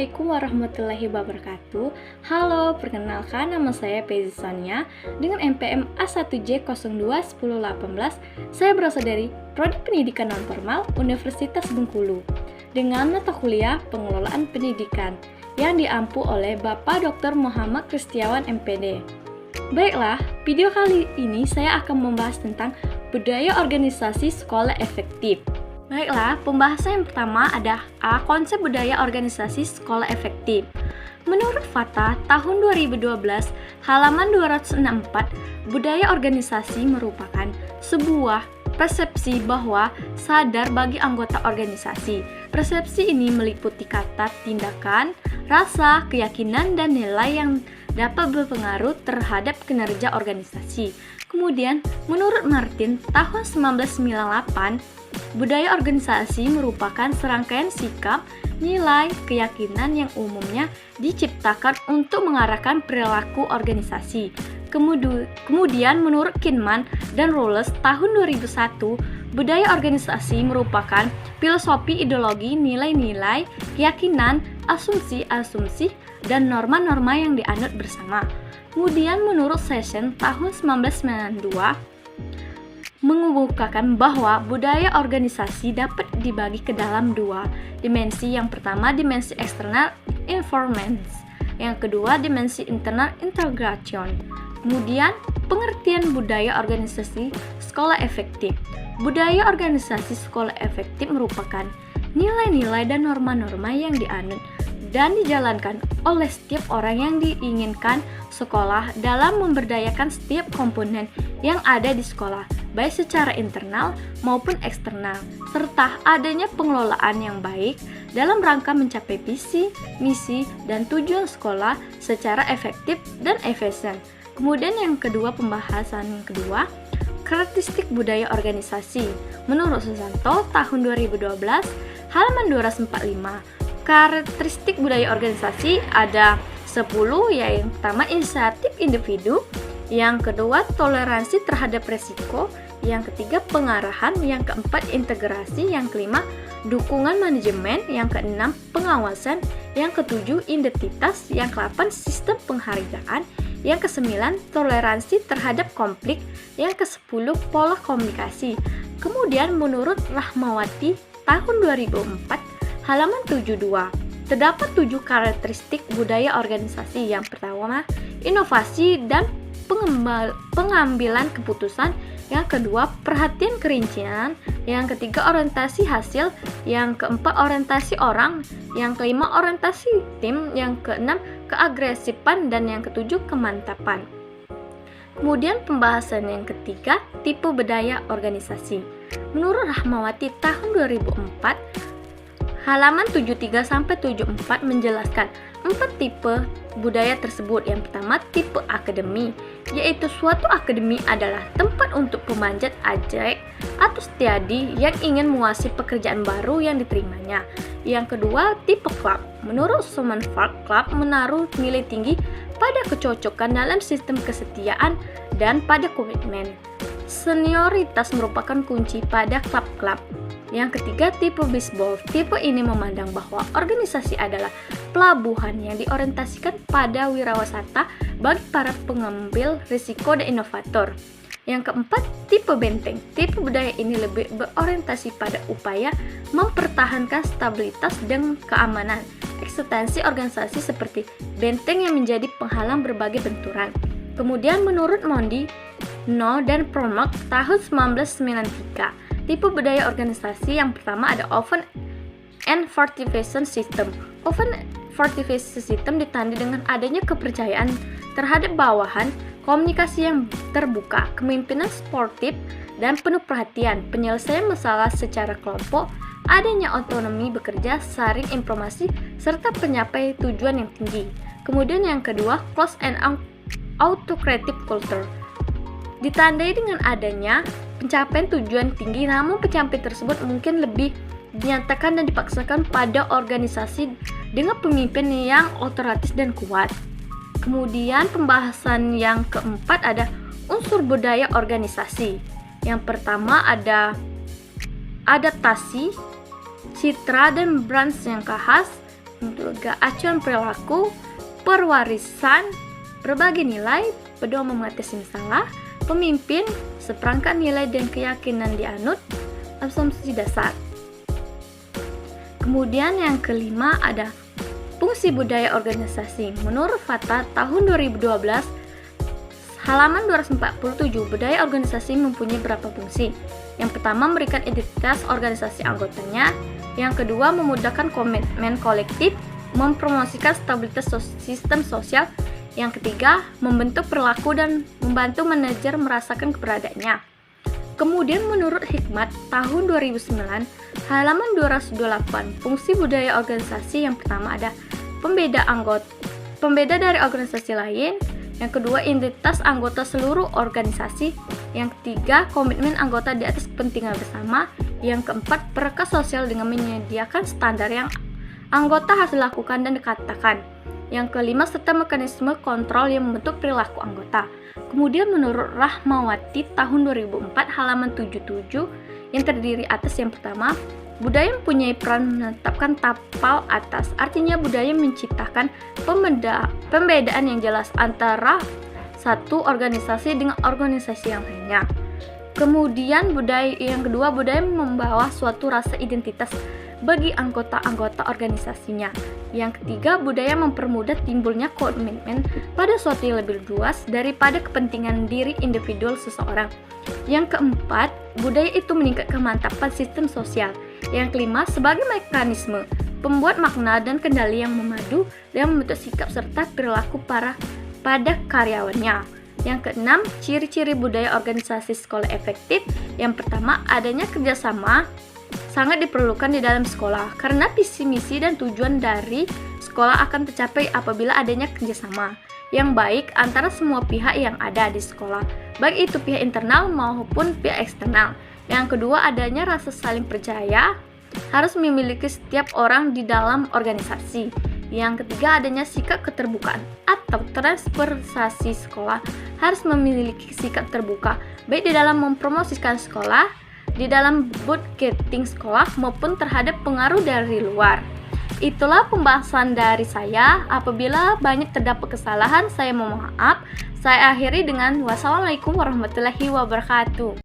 Assalamualaikum warahmatullahi wabarakatuh. Halo, perkenalkan nama saya Pezi Sonia dengan NPM A1J021018. Saya berasal dari Prodi Pendidikan Nonformal Universitas Bengkulu dengan mata kuliah Pengelolaan Pendidikan yang diampu oleh Bapak Dr. Muhammad Kristiawan MPD. Baiklah, video kali ini saya akan membahas tentang budaya organisasi sekolah efektif. Baiklah, pembahasan yang pertama ada konsep budaya organisasi sekolah efektif. Menurut Fatah tahun 2012, halaman 264, budaya organisasi merupakan sebuah persepsi bahwa sadar bagi anggota organisasi. Persepsi ini meliputi kata tindakan, rasa, keyakinan, dan nilai yang dapat berpengaruh terhadap kinerja organisasi. Kemudian, menurut Martin tahun 1998, budaya organisasi merupakan serangkaian sikap, nilai, keyakinan yang umumnya diciptakan untuk mengarahkan perilaku organisasi. Kemudian menurut Kinman dan Rawls tahun 2001, budaya organisasi merupakan filosofi, ideologi, nilai-nilai, keyakinan, asumsi-asumsi, dan norma-norma yang dianut bersama. Kemudian menurut Session tahun 1992, mengemukakan bahwa budaya organisasi dapat dibagi ke dalam dua dimensi. Yang pertama, dimensi eksternal informants. Yang kedua, dimensi internal integration. Kemudian, pengertian budaya organisasi sekolah efektif. Budaya organisasi sekolah efektif merupakan nilai-nilai dan norma-norma yang dianut dan dijalankan oleh setiap orang yang diinginkan sekolah dalam memberdayakan setiap komponen yang ada di sekolah, baik secara internal maupun eksternal, serta adanya pengelolaan yang baik dalam rangka mencapai visi, misi, dan tujuan sekolah secara efektif dan efisien. Kemudian yang kedua, pembahasan yang kedua, karakteristik budaya organisasi. Menurut Susanto tahun 2012, halaman 245, karakteristik budaya organisasi ada 10, yaitu yang pertama inisiatif individu, yang kedua toleransi terhadap resiko, yang ketiga pengarahan, yang keempat integrasi, yang kelima dukungan manajemen, yang keenam pengawasan, yang ketujuh identitas, yang kelapan sistem penghargaan, yang kesembilan toleransi terhadap konflik, yang kesepuluh pola komunikasi. Kemudian menurut Rahmawati tahun 2004 halaman 72, terdapat 7 karakteristik budaya organisasi. Yang pertama, inovasi dan pengambilan keputusan. Yang kedua, perhatian kerincian. Yang ketiga, orientasi hasil. Yang keempat, orientasi orang. Yang kelima, orientasi tim. Yang keenam, keagresifan. Dan yang ketujuh, kemantapan. Kemudian pembahasan yang ketiga, tipe budaya organisasi. Menurut Rahmawati tahun 2004, halaman 73-74 menjelaskan 4 tipe budaya tersebut. Yang pertama, tipe akademi, yaitu suatu akademi adalah tempat untuk pemanjat ajaib atau setiadi yang ingin menguasai pekerjaan baru yang diterimanya. Yang kedua, tipe klub. Menurut Summerford, klub menaruh nilai tinggi pada kecocokan dalam sistem kesetiaan dan pada komitmen. Senioritas merupakan kunci pada klub-klub. Yang ketiga, tipe baseball. Tipe ini memandang bahwa organisasi adalah pelabuhan yang diorientasikan pada wirausaha bagi para pengambil risiko dan inovator. Yang keempat, tipe benteng. Tipe budaya ini lebih berorientasi pada upaya mempertahankan stabilitas dan keamanan. Eksistensi organisasi seperti benteng yang menjadi penghalang berbagai benturan. Kemudian menurut Mondi, No dan Promock tahun 1993, tipe budaya organisasi yang pertama ada open and fortification system. Open fortification system ditandai dengan adanya kepercayaan terhadap bawahan, komunikasi yang terbuka, kepemimpinan sportif dan penuh perhatian, penyelesaian masalah secara kelompok, adanya otonomi bekerja, saring informasi, serta penyapai tujuan yang tinggi. Kemudian yang kedua, close and autocratic culture. Ditandai dengan adanya pencapaian tujuan tinggi, namun pencapaian tersebut mungkin lebih dinyatakan dan dipaksakan pada organisasi dengan pemimpin yang otoritaris dan kuat. Kemudian pembahasan yang keempat ada unsur budaya organisasi. Yang pertama ada adaptasi, citra dan brand yang khas, juga acuan perilaku, perwarisan, berbagi nilai, pedoman mengatasi masalah, pemimpin, seperangkat nilai dan keyakinan dianut, asumsi dasar. Kemudian yang kelima ada fungsi budaya organisasi. Menurut Fata tahun 2012, halaman 247, budaya organisasi mempunyai beberapa fungsi. Yang pertama, memberikan identitas organisasi anggotanya. Yang kedua, memudahkan komitmen kolektif, mempromosikan stabilitas sistem sosial. Yang ketiga, membentuk perilaku dan membantu manajer merasakan keberadaannya. Kemudian menurut Hikmat tahun 2009, halaman 228, fungsi budaya organisasi yang pertama ada pembeda dari organisasi lain. Yang kedua, identitas anggota seluruh organisasi. Yang ketiga, komitmen anggota di atas kepentingan bersama. Yang keempat, perekat sosial dengan menyediakan standar yang anggota harus lakukan dan dikatakan. Yang kelima, serta mekanisme kontrol yang membentuk perilaku anggota. Kemudian menurut Rahmawati tahun 2004 halaman 77 yang terdiri atas yang pertama, budaya mempunyai peran menetapkan tapal atas. Artinya budaya menciptakan pembedaan yang jelas antara satu organisasi dengan organisasi yang lainnya. Kemudian budaya yang kedua, budaya membawa suatu rasa identitas bagi anggota-anggota organisasinya. Yang ketiga, budaya mempermudah timbulnya komitmen pada suatu yang lebih luas daripada kepentingan diri individual seseorang. Yang keempat, budaya itu meningkatkan kemantapan sistem sosial. Yang kelima, sebagai mekanisme pembuat makna dan kendali yang memadu dan membentuk sikap serta perilaku pada karyawannya. Yang keenam, ciri-ciri budaya organisasi sekolah efektif. Yang pertama, adanya kerjasama sangat diperlukan di dalam sekolah karena visi misi dan tujuan dari sekolah akan tercapai apabila adanya kerjasama yang baik antara semua pihak yang ada di sekolah, baik itu pihak internal maupun pihak eksternal. Yang kedua, adanya rasa saling percaya harus memiliki setiap orang di dalam organisasi. Yang ketiga, adanya sikap keterbukaan atau transversasi sekolah harus memiliki sikap terbuka baik di dalam mempromosikan sekolah, di dalam budgeting sekolah maupun terhadap pengaruh dari luar. Itulah pembahasan dari saya. Apabila banyak terdapat kesalahan, saya mohon maaf. Saya akhiri dengan wassalamualaikum warahmatullahi wabarakatuh.